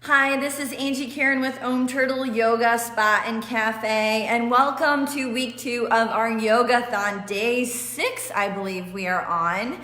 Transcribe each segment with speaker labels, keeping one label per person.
Speaker 1: Hi, this is Angie Karen with OmTurtle Yoga Spa and Cafe, and welcome to week 2 of our Yogathon, day 6, I believe we are on.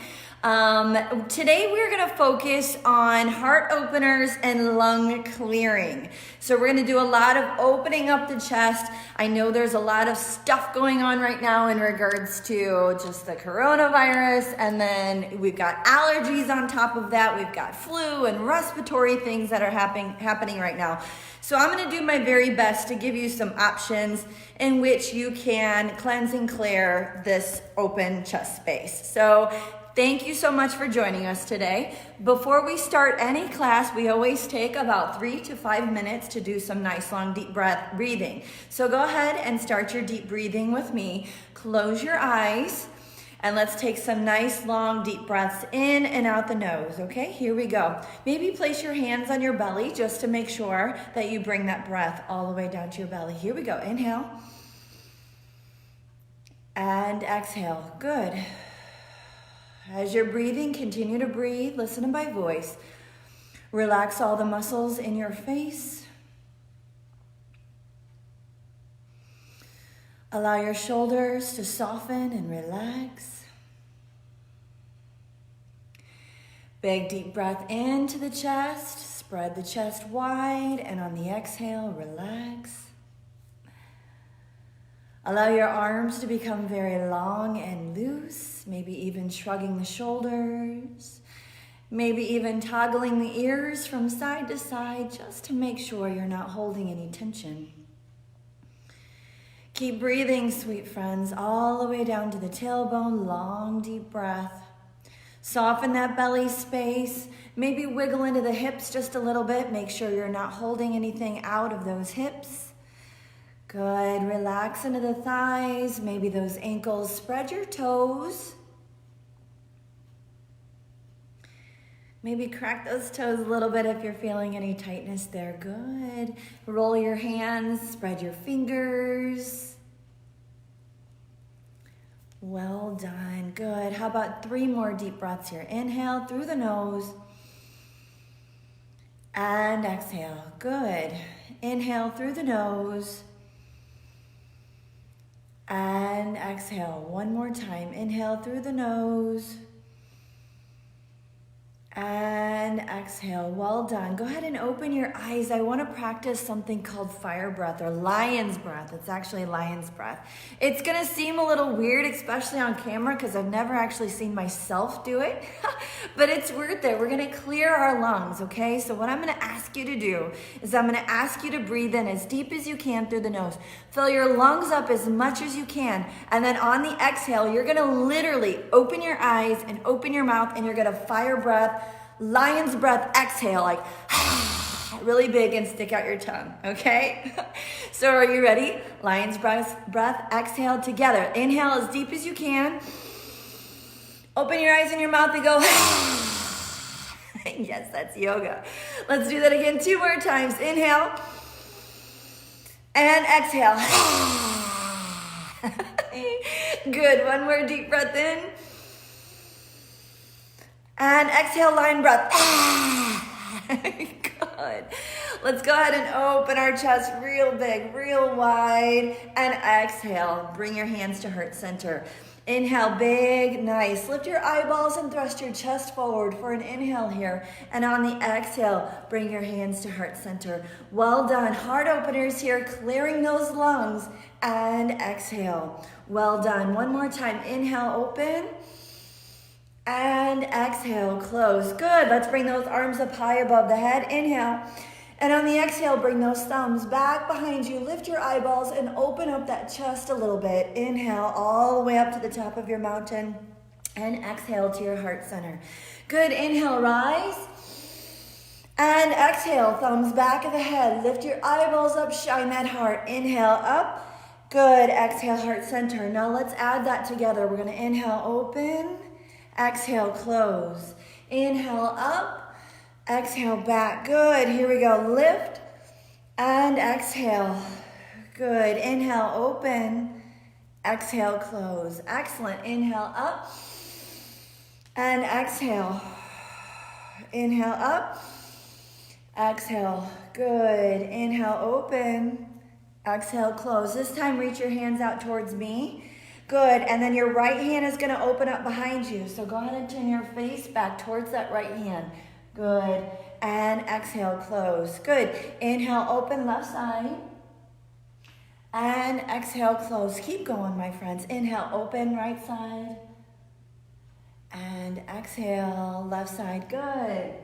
Speaker 1: Today we're going to focus on heart openers and lung clearing. So we're going to do a lot of opening up the chest. I know there's a lot of stuff going on right now in regards to just the coronavirus, and then we've got allergies on top of that. We've got flu and respiratory things that are happening right now. So I'm going to do my very best to give you some options in which you can cleanse and clear this open chest space. So thank you so much for joining us today. Before we start any class, we always take about 3 to 5 minutes to do some nice long deep breath breathing. So go ahead and start your deep breathing with me. Close your eyes and let's take some nice long deep breaths in and out the nose. Okay, here we go. Maybe place your hands on your belly just to make sure that you bring that breath all the way down to your belly. Here we go. Inhale and exhale. Good. As you're breathing, continue to breathe, listen to my voice. Relax all the muscles in your face. Allow your shoulders to soften and relax. Big deep breath into the chest, spread the chest wide, and on the exhale, relax. Allow your arms to become very long and loose, maybe even shrugging the shoulders, maybe even toggling the ears from side to side just to make sure you're not holding any tension. Keep breathing, sweet friends, all the way down to the tailbone, long deep breath. Soften that belly space, maybe wiggle into the hips just a little bit, make sure you're not holding anything out of those hips. Good, relax into the thighs, maybe those ankles, spread your toes. Maybe crack those toes a little bit if you're feeling any tightness there. Good. Roll your hands, spread your fingers. Well done, good. How about 3 more deep breaths here? Inhale through the nose and exhale. Good. Inhale through the nose. And exhale one more time. Inhale through the nose. And exhale. Well done. Go ahead and open your eyes. I want to practice something called fire breath or lion's breath. It's actually lion's breath. It's going to seem a little weird, especially on camera, because I've never actually seen myself do it. But it's worth it. We're going to clear our lungs, okay? So what I'm going to ask you to do is I'm going to ask you to breathe in as deep as you can through the nose. Fill your lungs up as much as you can. And then on the exhale, you're going to literally open your eyes and open your mouth, and you're going to fire breath, lion's breath, exhale, like really big, and stick out your tongue, okay? So are you ready? Lion's breath, exhale together. Inhale as deep as you can. Open your eyes and your mouth and go. Yes, that's yoga. Let's do that again 2 more times. Inhale and exhale. Good. 1 more deep breath in. And exhale, lion breath. Good. Let's go ahead and open our chest real big, real wide. And exhale, bring your hands to heart center. Inhale, big, nice. Lift your eyeballs and thrust your chest forward for an inhale here. And on the exhale, bring your hands to heart center. Well done. Heart openers here, clearing those lungs. And exhale. Well done. 1 more time. Inhale, open. And exhale, close. Good. Let's bring those arms up high above the head. Inhale. And on the exhale, bring those thumbs back behind you. Lift your eyeballs and open up that chest a little bit. Inhale all the way up to the top of your mountain. And exhale to your heart center. Good. Inhale, rise. And exhale, thumbs back of the head. Lift your eyeballs up, shine that heart. Inhale, up. Good. Exhale, heart center. Now let's add that together. We're going to inhale, open. Exhale, close. Inhale, up. Exhale, back. Good. Here we go. Lift and exhale. Good. Inhale, open. Exhale, close. Excellent. Inhale, up. And exhale. Inhale, up. Exhale, good. Inhale, open. Exhale, close. This time, reach your hands out towards me. Good, and then your right hand is gonna open up behind you. So go ahead and turn your face back towards that right hand. Good, and exhale, close. Good, inhale, open left side. And exhale, close. Keep going, my friends. Inhale, open right side. And exhale, left side, good.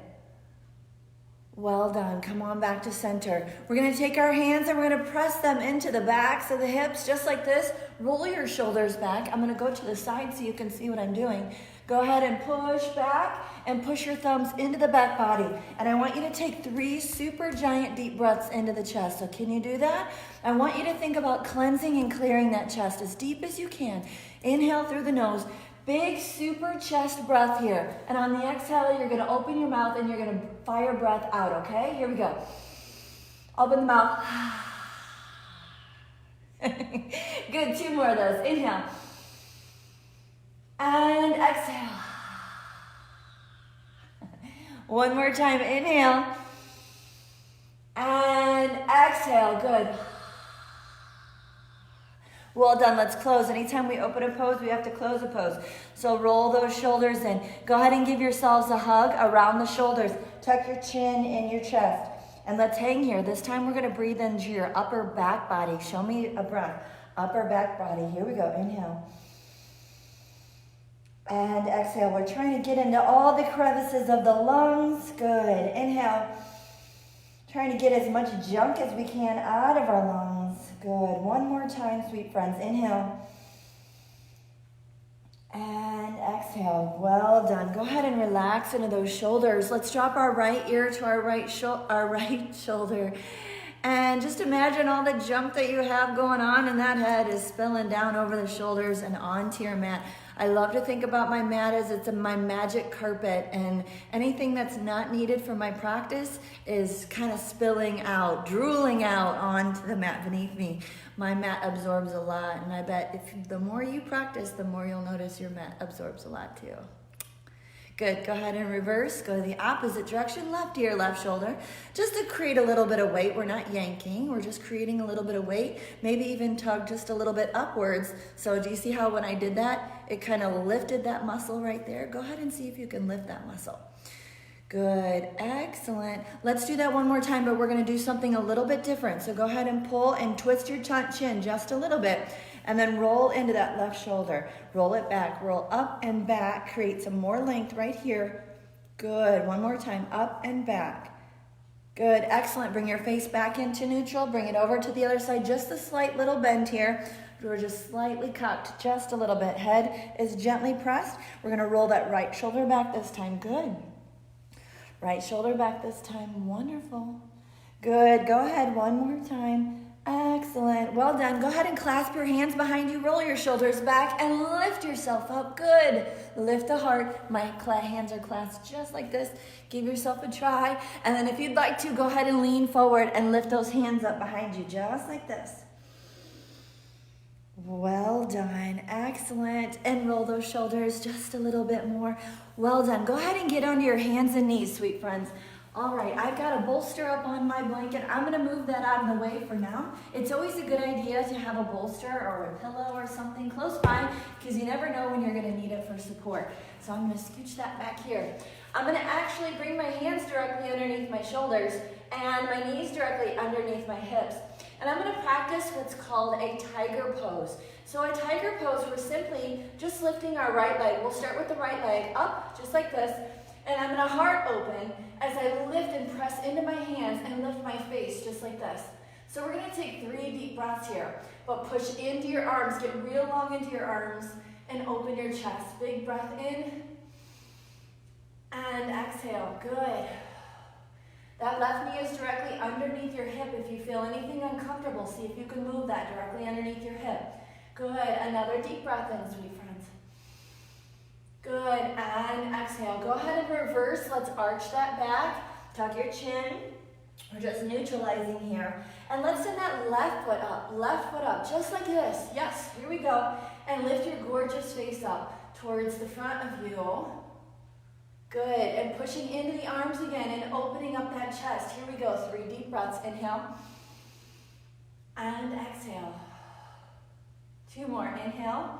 Speaker 1: Well done. Come on back to center. We're going to take our hands and we're going to press them into the backs of the hips just like this. Roll your shoulders back. I'm going to go to the side so you can see what I'm doing. Go ahead and push back and push your thumbs into the back body. And I want you to take 3 super giant deep breaths into the chest. So can you do that? I want you to think about cleansing and clearing that chest as deep as you can. Inhale through the nose. Big super chest breath here. And on the exhale, you're gonna open your mouth and you're gonna fire breath out, okay? Here we go. Open the mouth. Good, 2 more of those. Inhale. And exhale. 1 more time, inhale. And exhale, good. Well done, let's close. Anytime we open a pose, we have to close a pose. So roll those shoulders in. Go ahead and give yourselves a hug around the shoulders. Tuck your chin in your chest. And let's hang here. This time we're gonna breathe into your upper back body. Show me a breath. Upper back body, here we go, inhale. And exhale, we're trying to get into all the crevices of the lungs. Good, inhale. Trying to get as much junk as we can out of our lungs. Good, 1 more time, sweet friends. Inhale. And exhale, well done. Go ahead and relax into those shoulders. Let's drop our right ear to our right shoulder. And just imagine all the junk that you have going on in that head is spilling down over the shoulders and onto your mat. I love to think about my mat as it's my magic carpet, and anything that's not needed for my practice is kind of spilling out, drooling out onto the mat beneath me. My mat absorbs a lot, and I bet if the more you practice, the more you'll notice your mat absorbs a lot too. Good, go ahead and reverse, go to the opposite direction, left ear, left shoulder, just to create a little bit of weight. We're not yanking, we're just creating a little bit of weight, maybe even tug just a little bit upwards. So do you see how when I did that, it kind of lifted that muscle right there? Go ahead and see if you can lift that muscle. Good, excellent. Let's do that 1 more time, but we're gonna do something a little bit different. So go ahead and pull and twist your chin just a little bit. And then roll into that left shoulder. Roll it back, roll up and back. Create some more length right here. Good, 1 more time, up and back. Good, excellent. Bring your face back into neutral. Bring it over to the other side. Just a slight little bend here. We're just slightly cocked, just a little bit. Head is gently pressed. We're gonna roll that right shoulder back this time. Good. Right shoulder back this time. Wonderful. Good, go ahead 1 more time. Excellent, well done. Go ahead and clasp your hands behind you, roll your shoulders back and lift yourself up, good. Lift the heart, my hands are clasped just like this. Give yourself a try. And then if you'd like to, go ahead and lean forward and lift those hands up behind you, just like this. Well done, excellent. And roll those shoulders just a little bit more. Well done, go ahead and get onto your hands and knees, sweet friends. All right, I've got a bolster up on my blanket. I'm gonna move that out of the way for now. It's always a good idea to have a bolster or a pillow or something close by because you never know when you're gonna need it for support. So I'm gonna scooch that back here. I'm gonna actually bring my hands directly underneath my shoulders and my knees directly underneath my hips. And I'm gonna practice what's called a tiger pose. So a tiger pose, we're simply just lifting our right leg. We'll start with the right leg up, just like this. And I'm gonna heart open as I lift and press into my hands and lift my face just like this. So we're gonna take 3 deep breaths here, but push into your arms, get real long into your arms and open your chest. Big breath in and exhale, good. That left knee is directly underneath your hip. If you feel anything uncomfortable, see if you can move that directly underneath your hip. Good, another deep breath in, sweet friends. Good, and exhale. Go ahead and reverse. Let's arch that back. Tuck your chin. We're just neutralizing here. And let's send that left foot up, just like this. Yes, here we go. And lift your gorgeous face up towards the front of you. Good, and pushing into the arms again and opening up that chest. Here we go, 3 deep breaths. Inhale and exhale. 2 more, inhale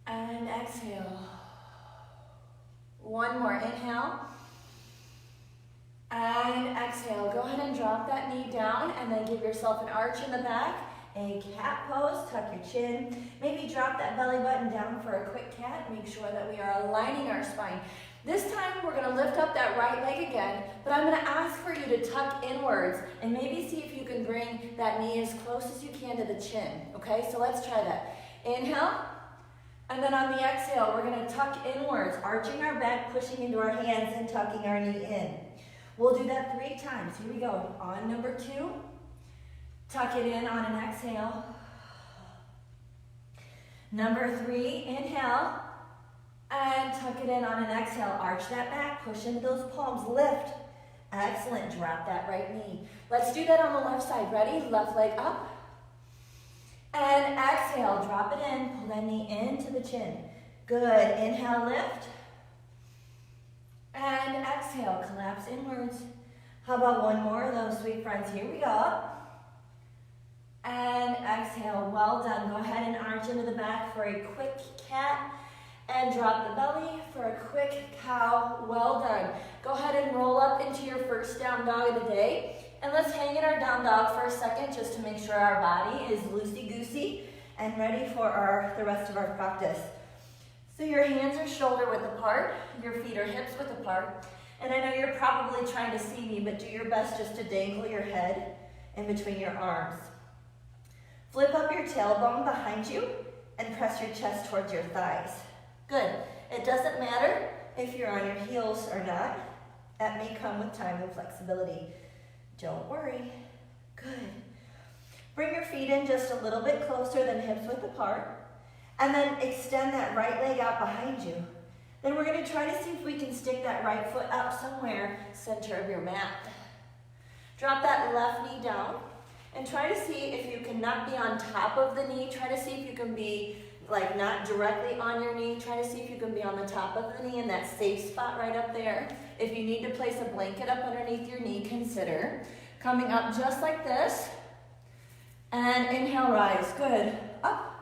Speaker 1: and exhale. 1 more, inhale and exhale. Go ahead and drop that knee down and then give yourself an arch in the back. A cat pose, tuck your chin. Maybe drop that belly button down for a quick cat. Make sure that we are aligning our spine. This time we're gonna lift up that right leg again, but I'm gonna ask for you to tuck inwards and maybe see if you can bring that knee as close as you can to the chin, okay? So let's try that. Inhale, and then on the exhale, we're gonna tuck inwards, arching our back, pushing into our hands and tucking our knee in. We'll do that 3 times. Here we go. On number 2, tuck it in on an exhale. Number 3, inhale, and tuck it in on an exhale. Arch that back, push into those palms, lift. Excellent, drop that right knee. Let's do that on the left side. Ready? Left leg up. And exhale, drop it in, pull that knee into the chin. Good, inhale, lift. And exhale, collapse inwards. How about 1 more of those, sweet friends? Here we go. And exhale, well done. Go ahead and arch into the back for a quick cat and drop the belly for a quick cow. Well done. Go ahead and roll up into your first down dog of the day. And let's hang in our down dog for a second just to make sure our body is loosey-goosey and ready for the rest of our practice. So your hands are shoulder width apart, your feet are hips width apart. And I know you're probably trying to see me, but do your best just to dangle your head in between your arms. Flip up your tailbone behind you and press your chest towards your thighs. Good. It doesn't matter if you're on your heels or not. That may come with time and flexibility. Don't worry. Good. Bring your feet in just a little bit closer than hips width apart. And then extend that right leg out behind you. Then we're going to try to see if we can stick that right foot up somewhere center of your mat. Drop that left knee down and try to see if you can not be on top of the knee. Try to see if you can be like not directly on your knee. Try to see if you can be on the top of the knee in that safe spot right up there. If you need to place a blanket up underneath your knee, consider coming up just like this. And inhale, rise. Good. Up.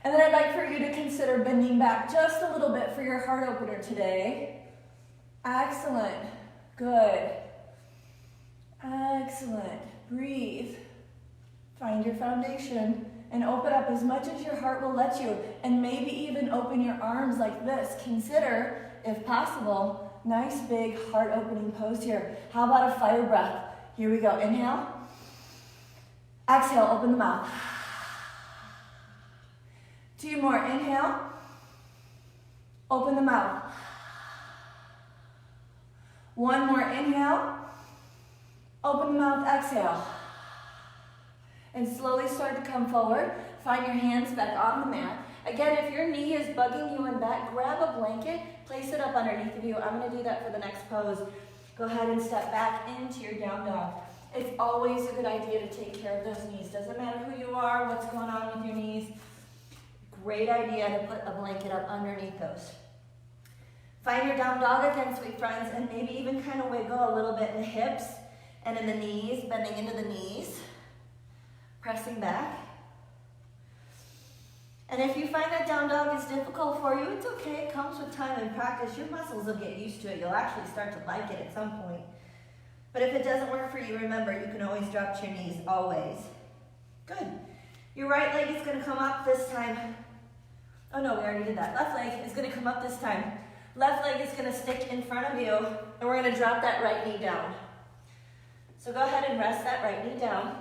Speaker 1: And then I'd like for you to consider bending back just a little bit for your heart opener today. Excellent. Good. Excellent. Breathe. Find your foundation and open up as much as your heart will let you. And maybe even open your arms like this. Consider, if possible, nice big heart opening pose here. How about a fire breath? Here we go. Inhale. Exhale, open the mouth. 2 more, inhale, open the mouth. 1 more, inhale, open the mouth, exhale. And slowly start to come forward. Find your hands back on the mat. Again, if your knee is bugging you in back, grab a blanket, place it up underneath of you. I'm gonna do that for the next pose. Go ahead and step back into your down dog. It's always a good idea to take care of those knees. Doesn't matter who you are, what's going on with your knees. Great idea to put a blanket up underneath those. Find your down dog again, sweet friends, and maybe even kind of wiggle a little bit in the hips and in the knees, bending into the knees, pressing back. And if you find that down dog is difficult for you, it's okay. It comes with time and practice. Your muscles will get used to it. You'll actually start to like it at some point. But if it doesn't work for you, remember, you can always drop to your knees, always. Good. Your right leg is going to come up this time. Oh no, we already did that. Left leg is going to come up this time. Left leg is going to stick in front of you, and we're going to drop that right knee down. So go ahead and rest that right knee down.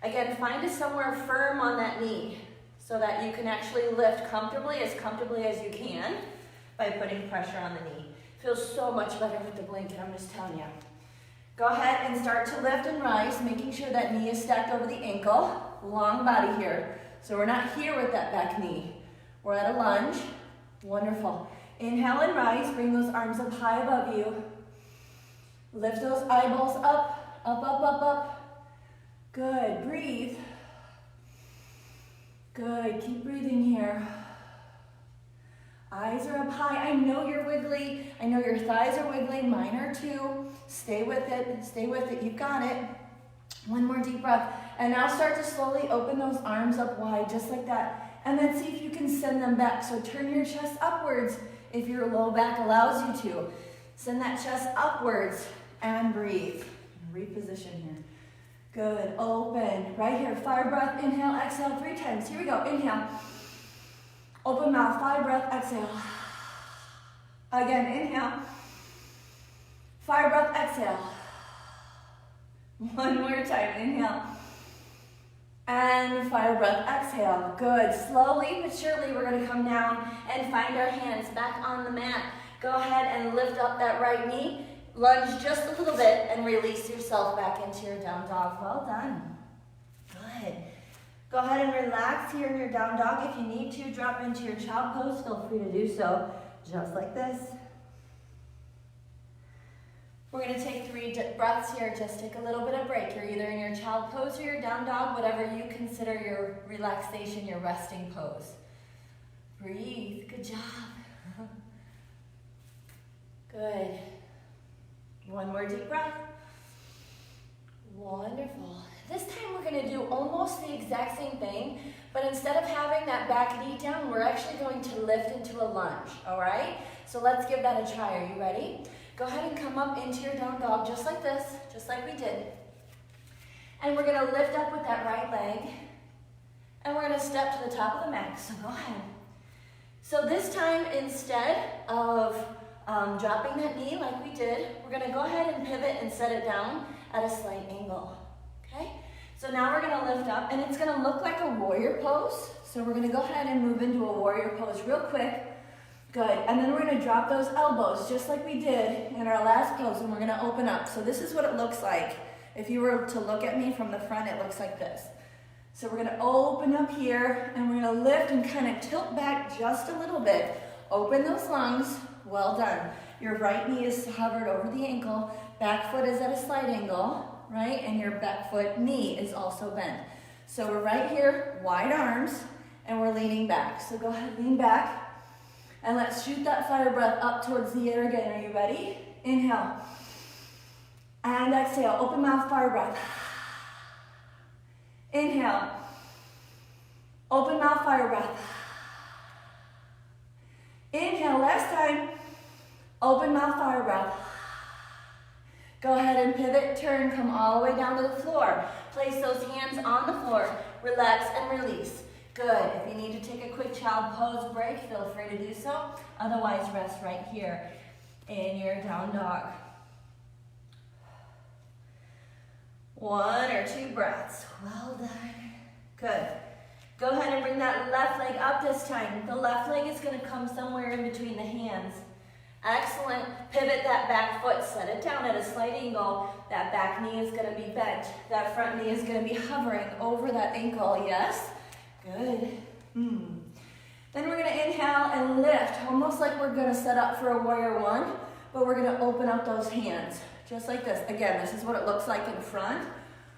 Speaker 1: Again, find somewhere firm on that knee so that you can actually lift comfortably as you can by putting pressure on the knee. Feels so much better with the blanket, I'm just telling you. Go ahead and start to lift and rise, making sure that knee is stacked over the ankle. Long body here. So we're not here with that back knee. We're at a lunge. Wonderful. Inhale and rise. Bring those arms up high above you. Lift those eyeballs up, up, up, up, up. Good. Breathe. Good. Keep breathing here. Eyes are up high. I know you're wiggly. I know your thighs are wiggly. Mine are too. Stay with it. Stay with it. You've got it. One more deep breath. And now start to slowly open those arms up wide, just like that. And then see if you can send them back. So turn your chest upwards if your low back allows you to. Send that chest upwards and breathe. Reposition here. Good. Open. Right here. Fire breath. Inhale, exhale 3 times. Here we go. Inhale. Open mouth. Fire breath. Exhale. Again. Inhale. Fire breath. Exhale. One more time. Inhale. And fire breath. Exhale. Good. Slowly but surely we're going to come down and find our hands back on the mat. Go ahead and lift up that right knee. Lunge just a little bit and release yourself back into your down dog. Well done. Good. Go ahead and relax here in your down dog. If you need to, drop into your child pose. Feel free to do so, just like this. We're going to take 3 breaths here. Just take a little bit of break. You're either in your child pose or your down dog, whatever you consider your relaxation, your resting pose. Breathe. Good job. Good. One more deep breath. Wonderful. This time we're going to do almost the exact same thing, but instead of having that back knee down, we're actually going to lift into a lunge, all right? So let's give that a try. Are you ready? Go ahead and come up into your down dog just like this, just like we did. And we're going to lift up with that right leg, and we're going to step to the top of the mat, so go ahead. So this time, instead of dropping that knee like we did, we're going to go ahead and pivot and set it down at a slight angle. Okay? So now we're going to lift up, and it's going to look like a warrior pose. So we're going to go ahead and move into a warrior pose real quick. Good. And then we're going to drop those elbows just like we did in our last pose, and we're going to open up. So this is what it looks like. If you were to look at me from the front, it looks like this. So we're going to open up here, and we're going to lift and kind of tilt back just a little bit. Open those lungs. Well done. Your right knee is hovered over the ankle. Back foot is at a slight angle, right? And your back foot knee is also bent. So we're right here, wide arms, and we're leaning back. So go ahead, lean back, and let's shoot that fire breath up towards the air again. Are you ready? Inhale. And exhale. Open mouth, fire breath. Inhale. Open mouth, fire breath. Inhale, last time. Open mouth, fire breath. Go ahead and pivot, turn, come all the way down to the floor. Place those hands on the floor. Relax and release. Good. If you need to take a quick child pose break, feel free to do so. Otherwise, rest right here in your down dog. 1 or 2 breaths. Well done. Good. Go ahead and bring that left leg up this time. The left leg is going to come somewhere in between the hands. Excellent. Pivot that back foot. Set it down at a slight angle. That back knee is going to be bent. That front knee is going to be hovering over that ankle. Yes? Good. Then we're going to inhale and lift, almost like we're going to set up for a warrior 1, but we're going to open up those hands, just like this. Again, this is what it looks like in front.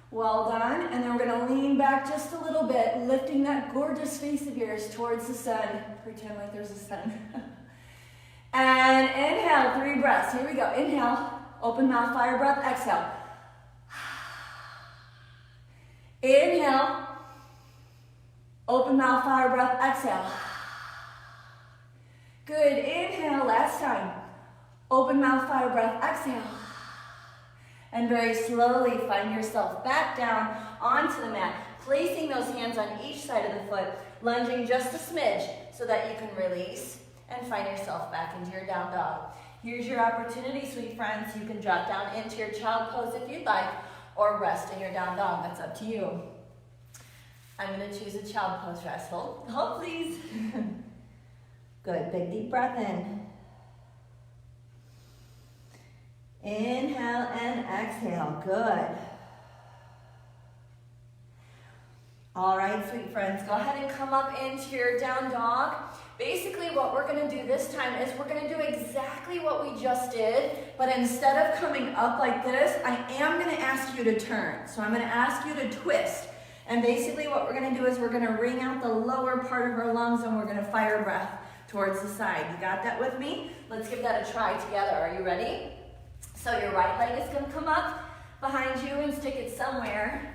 Speaker 1: Well done. And then we're going to lean back just a little bit, lifting that gorgeous face of yours towards the sun. Pretend like there's a sun. And inhale, 3 breaths. Here we go. Inhale, open mouth, fire breath, exhale. Inhale, open mouth, fire breath, exhale. Good. Inhale, last time. Open mouth, fire breath, exhale. And very slowly find yourself back down onto the mat, placing those hands on each side of the foot, lunging just a smidge so that you can release and find yourself back into your down dog. Here's your opportunity, sweet friends. You can drop down into your child pose if you'd like, or rest in your down dog. That's up to you. I'm going to choose a child pose rest. Hold please. Good. Big deep breath in. Inhale and exhale. Good. All right, sweet friends, go ahead and come up into your down dog. Basically, what we're going to do this time is we're going to do exactly what we just did, but instead of coming up like this, I am going to ask you to turn. So I'm going to ask you to twist. And basically what we're going to do is we're going to wring out the lower part of our lungs, and we're going to fire breath. towards the side. You got that with me? Let's give that a try together. Are you ready? So your right leg is gonna come up behind you and stick it somewhere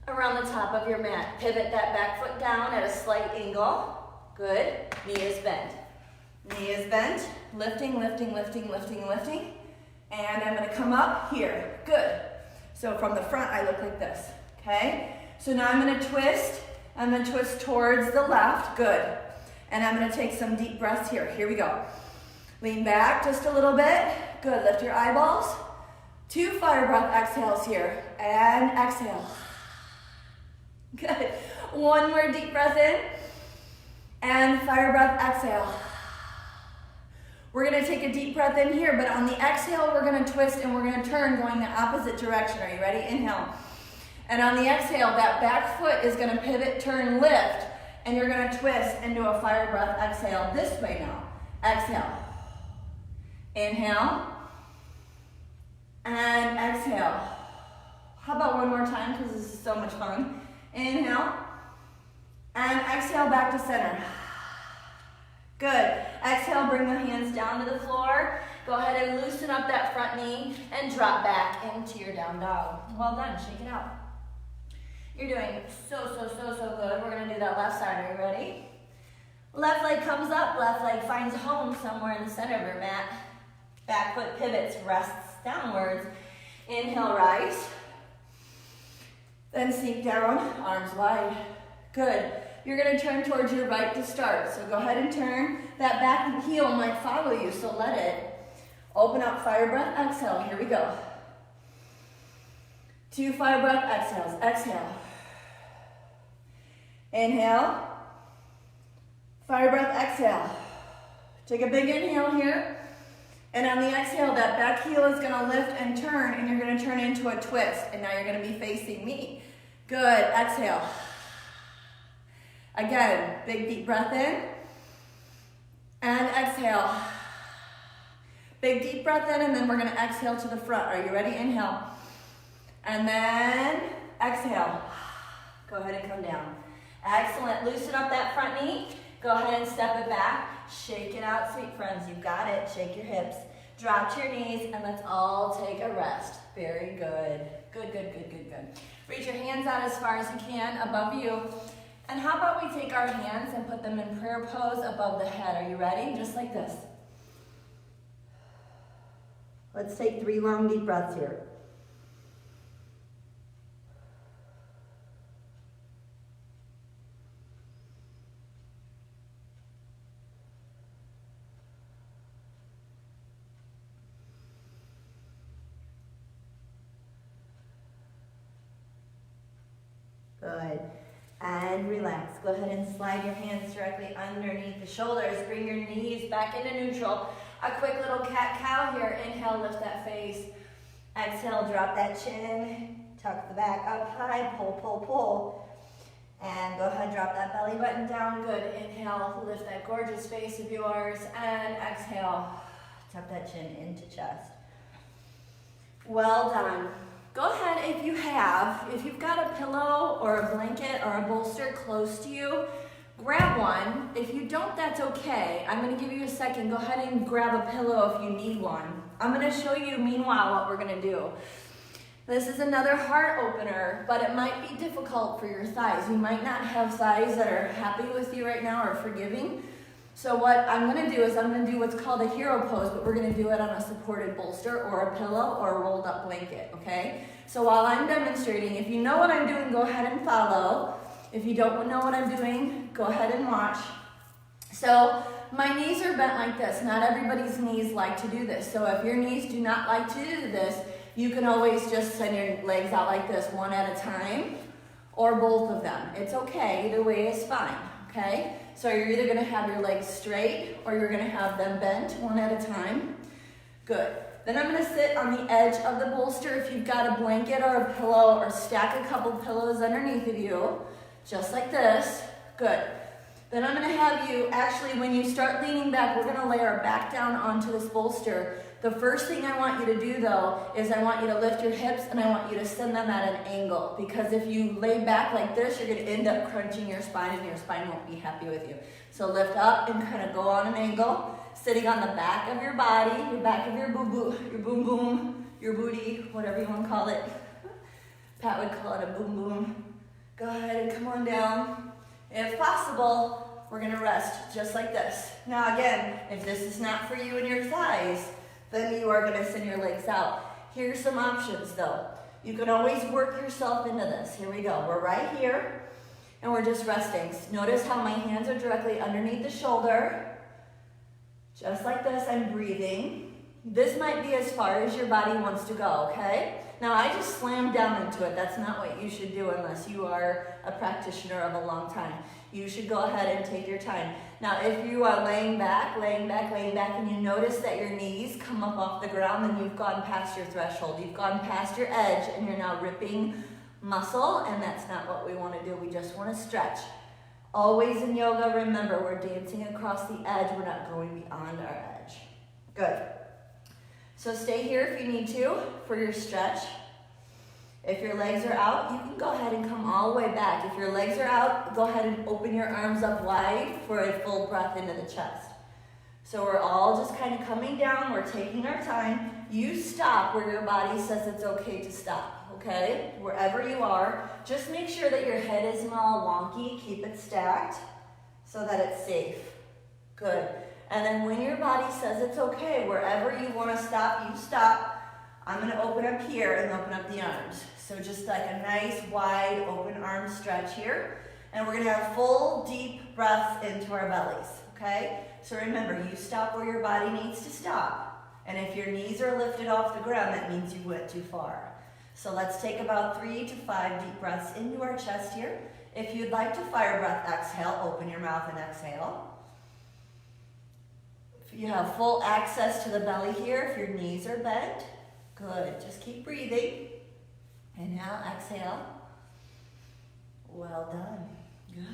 Speaker 1: around the top of your mat. Pivot that back foot down at a slight angle. Good. Knee is bent. Knee is bent. Lifting, lifting, lifting, lifting, lifting. And I'm gonna come up here. Good. So from the front, I look like this, okay? So now I'm gonna twist. I'm gonna twist towards the left. Good. And I'm gonna take some deep breaths here. Here we go. Lean back just a little bit. Good. Lift your eyeballs. 2 fire breath exhales here. And exhale. Good. 1 more deep breath in. And fire breath exhale. We're gonna take a deep breath in here, but on the exhale, we're gonna twist and we're gonna turn going the opposite direction. Are you ready? Inhale. And on the exhale, that back foot is gonna pivot, turn, lift, and you're gonna twist into a fire breath exhale this way now. Exhale. Inhale. And exhale. How about one more time, because this is so much fun. Inhale. And exhale back to center. Good. Exhale, bring the hands down to the floor. Go ahead and loosen up that front knee and drop back into your down dog. Well done, shake it out. You're doing so good. We're gonna do that left side, are you ready? Left leg comes up, left leg finds home somewhere in the center of your mat. Back foot pivots, rests downwards. Inhale, rise. Then sink down, arms wide. Good. You're gonna turn towards your right to start. So go ahead and turn. That back heel might follow you, so let it. Open up, fire breath, exhale. Here we go. 2 fire breath exhales. Exhale. Inhale. Fire breath, exhale. Take a big inhale here. And on the exhale, that back heel is gonna lift and turn, and you're gonna turn into a twist. And now you're gonna be facing me. Good, exhale. Again, big deep breath in. And exhale. Big deep breath in, and then we're gonna exhale to the front. Are you ready? Inhale. And then exhale. Go ahead and come down. Excellent, loosen up that front knee. Go ahead and step it back. Shake it out, sweet friends. You got it. Shake your hips. Drop to your knees, and let's all take a rest. Very good. Good. Reach your hands out as far as you can above you. And how about we take our hands and put them in prayer pose above the head. Are you ready? Just like this. Let's take 3 long deep breaths here. Good. And relax. Go ahead and slide your hands directly underneath the shoulders. Bring your knees back into neutral. A quick little cat-cow here. Inhale, lift that face. Exhale, drop that chin. Tuck the back up high. Pull. And go ahead, drop that belly button down. Good. Inhale, lift that gorgeous face of yours. And exhale, tuck that chin into chest. Well done. Go ahead, if you've got a pillow or a blanket or a bolster close to you, grab one. If you don't, that's okay. I'm gonna give you a second. Go ahead and grab a pillow if you need one. I'm gonna show you, meanwhile, what we're gonna do. This is another heart opener, but it might be difficult for your thighs. You might not have thighs that are happy with you right now or forgiving. So what I'm gonna do is I'm gonna do what's called a hero pose, but we're gonna do it on a supported bolster or a pillow or a rolled up blanket, okay? So while I'm demonstrating, if you know what I'm doing, go ahead and follow. If you don't know what I'm doing, go ahead and watch. So my knees are bent like this. Not everybody's knees like to do this. So if your knees do not like to do this, you can always just send your legs out like this, one at a time, or both of them. It's okay, either way is fine, okay? So you're either gonna have your legs straight or you're gonna have them bent one at a time. Good. Then I'm gonna sit on the edge of the bolster. If you've got a blanket or a pillow, or stack a couple pillows underneath of you, just like this. Good. Then I'm gonna have you, actually when you start leaning back, we're gonna lay our back down onto this bolster. The first thing I want you to do though is I want you to lift your hips and I want you to send them at an angle, because if you lay back like this, you're going to end up crunching your spine and your spine won't be happy with you. So lift up and kind of go on an angle, sitting on the back of your body, your back of your boo-boo, your boom-boom, your booty, whatever you want to call it. Pat would call it a boom-boom. Go ahead and come on down. If possible, we're going to rest just like this. Now again, if this is not for you and your thighs, then you are going to send your legs out. Here's some options though. You can always work yourself into this. Here we go. We're right here and we're just resting. Notice how my hands are directly underneath the shoulder. Just like this, I'm breathing. This might be as far as your body wants to go, okay? Now I just slammed down into it. That's not what you should do unless you are a practitioner of a long time. You should go ahead and take your time. Now if you are laying back, and you notice that your knees come up off the ground, then you've gone past your threshold. You've gone past your edge and you're now ripping muscle, and that's not what we want to do. We just want to stretch. Always in yoga, remember, we're dancing across the edge. We're not going beyond our edge. Good. So stay here if you need to for your stretch. If your legs are out, you can go ahead and come all the way back. If your legs are out, go ahead and open your arms up wide for a full breath into the chest. So we're all just kind of coming down. We're taking our time. You stop where your body says it's okay to stop, okay? Wherever you are, just make sure that your head isn't all wonky. Keep it stacked so that it's safe. Good. And then when your body says it's okay, wherever you want to stop, you stop. I'm going to open up here and open up the arms. So just like a nice wide open arm stretch here. And we're going to have full deep breaths into our bellies, okay? So remember, you stop where your body needs to stop. And if your knees are lifted off the ground, that means you went too far. So let's take about 3 to 5 deep breaths into our chest here. If you'd like to fire breath, exhale, open your mouth and exhale. If you have full access to the belly here, if your knees are bent, good. Just keep breathing. Inhale, exhale. Well done. Good.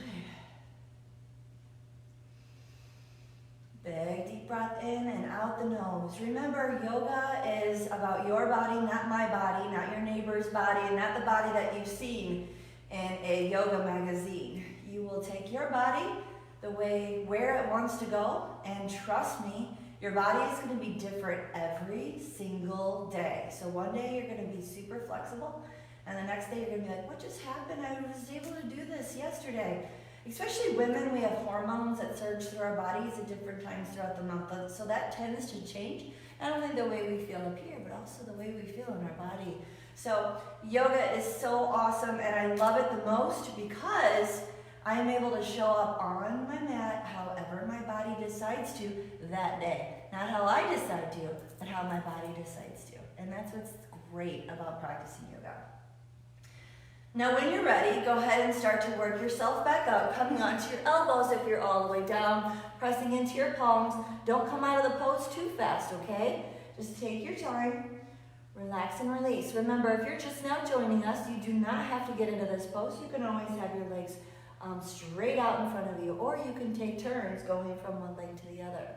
Speaker 1: Big deep breath in and out the nose. Remember, yoga is about your body, not my body, not your neighbor's body, and not the body that you've seen in a yoga magazine. You will take your body the way where it wants to go, and trust me, your body is going to be different every single day. So one day you're going to be super flexible, and the next day you're going to be like, what just happened? I was able to do this yesterday. Especially women, we have hormones that surge through our bodies at different times throughout the month. So that tends to change not only the way we feel up here, but also the way we feel in our body. So yoga is so awesome, and I love it the most because I'm able to show up on my mat however my body decides to that day. Not how I decide to, but how my body decides to. And that's what's great about practicing yoga. Now when you're ready, go ahead and start to work yourself back up, coming onto your elbows if you're all the way down, pressing into your palms. Don't come out of the pose too fast, okay? Just take your time, relax and release. Remember, if you're just now joining us, you do not have to get into this pose. You can always have your legs straight out in front of you, or you can take turns going from one leg to the other.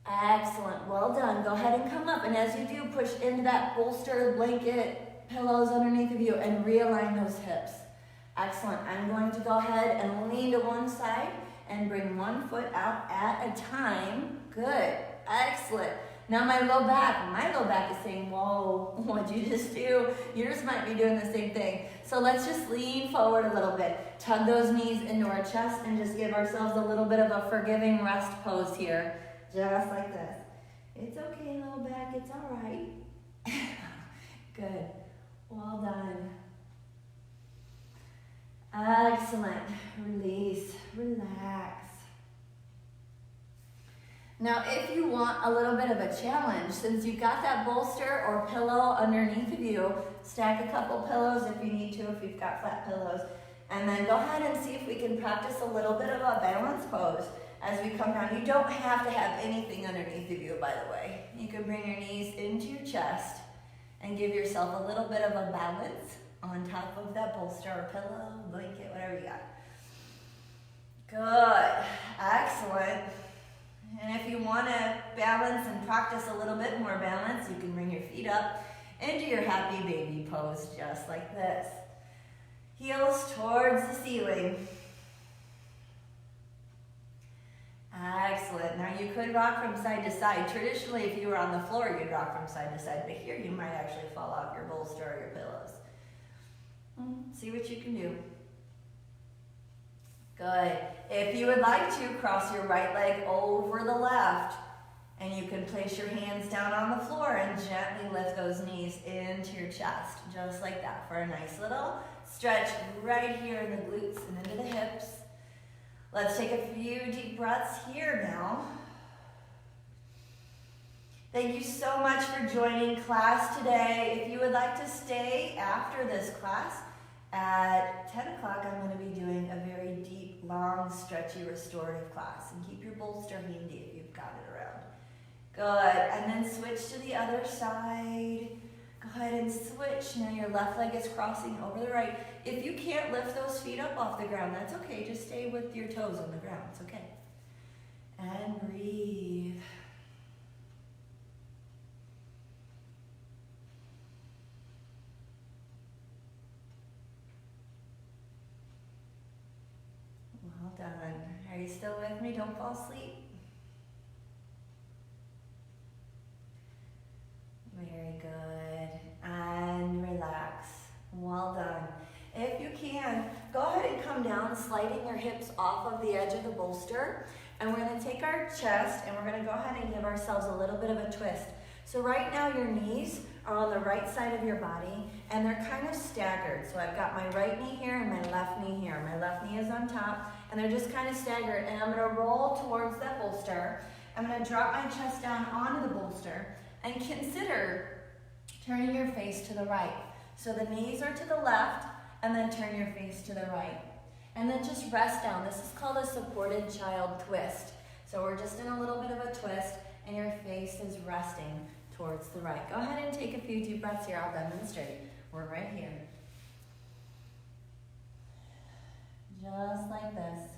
Speaker 1: Excellent, well done. Go ahead and come up, and as you do, push into that bolster, blanket, pillows underneath of you, and realign those hips. Excellent. I'm going to go ahead and lean to one side and bring one foot out at a time. Good. Excellent. Now my low back is saying, whoa, what'd you just do? Yours might be doing the same thing. So let's just lean forward a little bit. Tug those knees into our chest and just give ourselves a little bit of a forgiving rest pose here. Just like this. It's okay, low back, it's all right. Good. Well done. Excellent. Release. Relax. Now, if you want a little bit of a challenge, since you've got that bolster or pillow underneath of you, stack a couple pillows if you need to, if you've got flat pillows, and then go ahead and see if we can practice a little bit of a balance pose as we come down. You don't have to have anything underneath of you, by the way. You can bring your knees into your chest and give yourself a little bit of a balance on top of that bolster or pillow, blanket, whatever you got. Good. Excellent. And if you want to balance and practice a little bit more balance, you can bring your feet up into your happy baby pose, just like this. Heels towards the ceiling. Excellent. Now you could rock from side to side. Traditionally, if you were on the floor, you'd rock from side to side, but here you might actually fall off your bolster or your pillows. See what you can do. Good. If you would like to, cross your right leg over the left, and you can place your hands down on the floor and gently lift those knees into your chest, just like that, for a nice little stretch right here in the glutes and into the hips. Let's take a few deep breaths here now. Thank you so much for joining class today. If you would like to stay after this class, at 10 o'clock I'm going to be doing a very deep, long, stretchy, restorative class. And keep your bolster handy if you've got it around. Good, and then switch to the other side. Go ahead and switch. Now your left leg is crossing over the right. If you can't lift those feet up off the ground, that's okay. Just stay with your toes on the ground. It's okay. And breathe. Well done. Are you still with me? Don't fall asleep. Very good. And relax. Well done. If you can, go ahead and come down, sliding your hips off of the edge of the bolster. And we're going to take our chest and we're going to go ahead and give ourselves a little bit of a twist. So right now your knees are on the right side of your body and they're kind of staggered. So I've got my right knee here and my left knee here. My left knee is on top and they're just kind of staggered. And I'm going to roll towards that bolster. I'm going to drop my chest down onto the bolster. And consider turning your face to the right. So the knees are to the left, and then turn your face to the right. And then just rest down. This is called a supported child twist. So we're just in a little bit of a twist, and your face is resting towards the right. Go ahead and take a few deep breaths here. I'll demonstrate. We're right here. Just like this.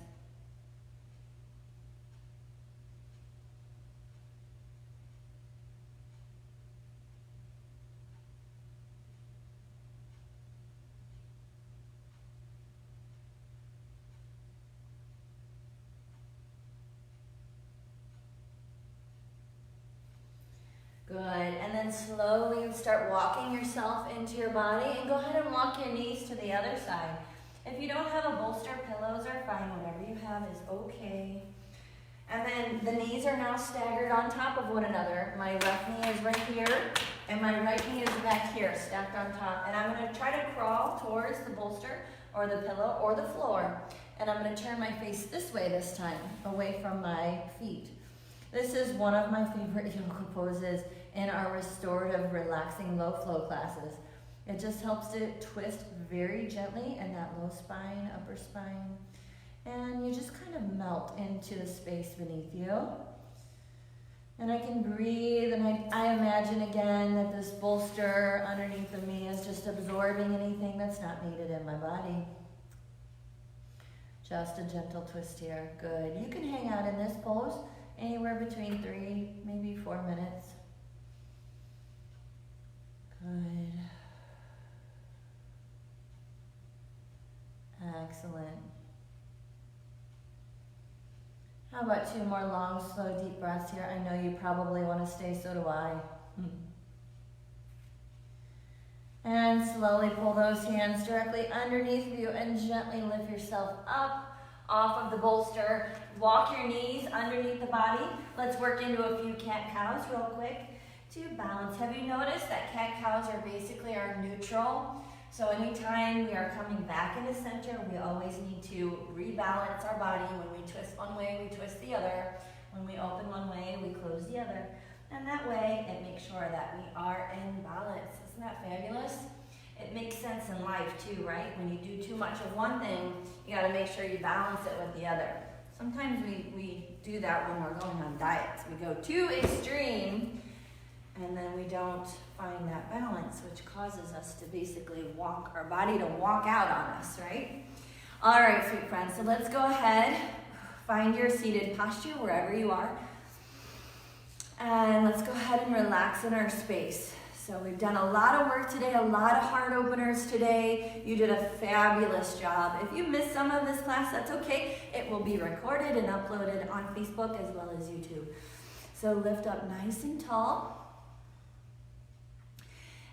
Speaker 1: Good, and then slowly start walking yourself into your body and go ahead and walk your knees to the other side. If you don't have a bolster, pillows are fine. Whatever you have is okay. And then the knees are now staggered on top of one another. My left knee is right here and my right knee is back here, stacked on top. And I'm going to try to crawl towards the bolster or the pillow or the floor. And I'm going to turn my face this way this time, away from my feet. This is one of my favorite yoga poses in our restorative, relaxing, low flow classes. It just helps to twist very gently in that low spine, upper spine, and you just kind of melt into the space beneath you. And I can breathe, and I imagine again that this bolster underneath of me is just absorbing anything that's not needed in my body. Just a gentle twist here. Good. You can hang out in this pose anywhere between 3, maybe 4 minutes. Good. Excellent. How about 2 more long, slow, deep breaths here? I know you probably want to stay, so do I. And slowly pull those hands directly underneath you and gently lift yourself up off of the bolster. Walk your knees underneath the body. Let's work into a few cat-cows real quick to balance. Have you noticed that cat-cows are basically our neutral? So anytime we are coming back into center, we always need to rebalance our body. When we twist one way, we twist the other. When we open one way, we close the other. And that way, it makes sure that we are in balance. Isn't that fabulous? It makes sense in life too, right? When you do too much of one thing, you gotta make sure you balance it with the other. Sometimes we do that when we're going on diets. We go too extreme, and then we don't find that balance, which causes us to basically walk, our body to walk out on us, right? All right, sweet friends, so let's go ahead, find your seated posture wherever you are. And let's go ahead and relax in our space. So we've done a lot of work today, a lot of heart openers today. You did a fabulous job. If you missed some of this class, that's okay. It will be recorded and uploaded on Facebook as well as YouTube. So lift up nice and tall.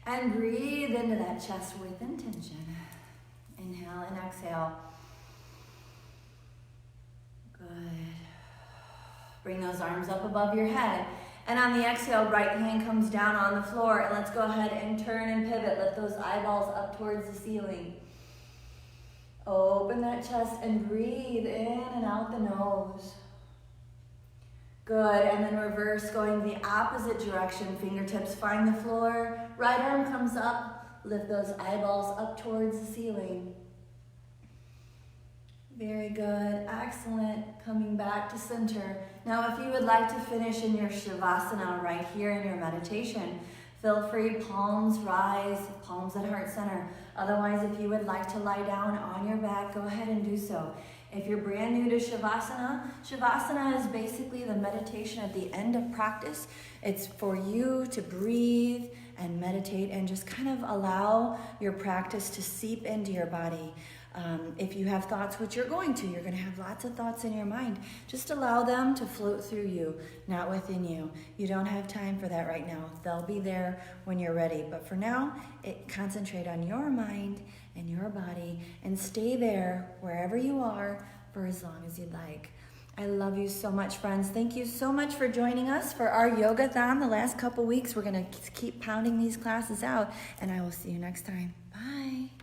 Speaker 1: And breathe into that chest with intention. Inhale and exhale. Good. Bring those arms up above your head. And on the exhale, right hand comes down on the floor. And let's go ahead and turn and pivot. Lift those eyeballs up towards the ceiling. Open that chest and breathe in and out the nose. Good, and then reverse, going the opposite direction. Fingertips find the floor. Right arm comes up. Lift those eyeballs up towards the ceiling. Very good, excellent. Coming back to center. Now, if you would like to finish in your Shavasana right here in your meditation, feel free, palms rise, palms at heart center. Otherwise, if you would like to lie down on your back, go ahead and do so. If you're brand new to Shavasana, Shavasana is basically the meditation at the end of practice. It's for you to breathe and meditate and just kind of allow your practice to seep into your body. If you have thoughts, which you're going to have lots of thoughts in your mind. Just allow them to float through you, not within you. You don't have time for that right now. They'll be there when you're ready. But for now, concentrate on your mind and your body and stay there wherever you are for as long as you'd like. I love you so much, friends. Thank you so much for joining us for our Yoga-thon the last couple weeks. We're going to keep pounding these classes out, and I will see you next time.